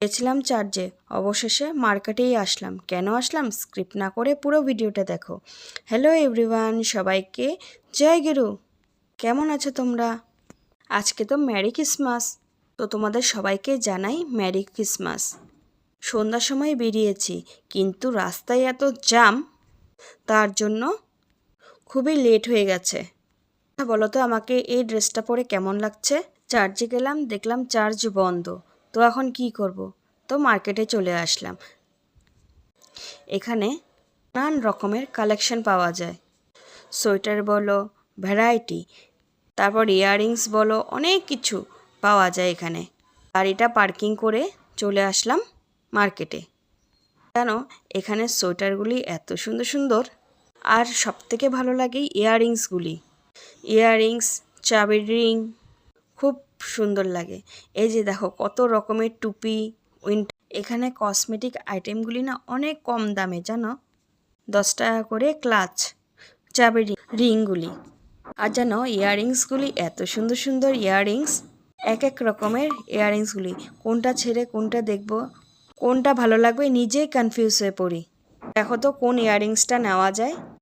গেছিলাম চার্জে, অবশেষে মার্কেটেই আসলাম। কেন আসলাম স্ক্রিপ্ট না করে পুরো ভিডিওটা দেখো। হ্যালো এভরিওয়ান, সবাইকে জয় গুরু। কেমন আছো তোমরা? আজকে তো ম্যারি ক্রিসমাস, তো তোমাদের সবাইকে জানাই ম্যারি ক্রিসমাস। সন্ধ্যার সময় বেরিয়েছি, কিন্তু রাস্তায় এত জ্যাম, তার জন্য খুবই লেট হয়ে গেছে। বলো তো আমাকে এই ড্রেসটা পরে কেমন লাগছে? চার্জে গেলাম, দেখলাম চার্জ বন্ধ। তো এখন কি করব? তো মার্কেটে চলে আসলাম। এখানে নানান রকমের কালেকশন পাওয়া যায়। সোয়েটার বলো, ভ্যারাইটি, তারপর ইয়াররিংস বলো, অনেক কিছু পাওয়া যায় এখানে। গাড়িটা পার্কিং করে চলে আসলাম মার্কেটে। কেন এখানে সোয়েটারগুলি এত সুন্দর সুন্দর, আর সবথেকে ভালো লাগে ইয়াররিংসগুলি। ইয়াররিংস, চাবির রিং খুব সুন্দর লাগে। এই যে দেখো কত রকমের টুপি। এখানে কসমেটিক আইটেমগুলি না অনেক কম দামে, জানো, 10 টাকা করে ক্লাচ, চাবির রিংগুলি। আর জানো ইয়াররিংসগুলি এত সুন্দর সুন্দর ইয়াররিংস, এক এক রকমের ইয়াররিংসগুলি। কোনটা ছেড়ে কোনটা দেখব, কোনটা ভালো লাগবে নিজেই কনফিউজ হয়ে পড়ি। দেখো তো কোন ইয়াররিংসটা নেওয়া যায়।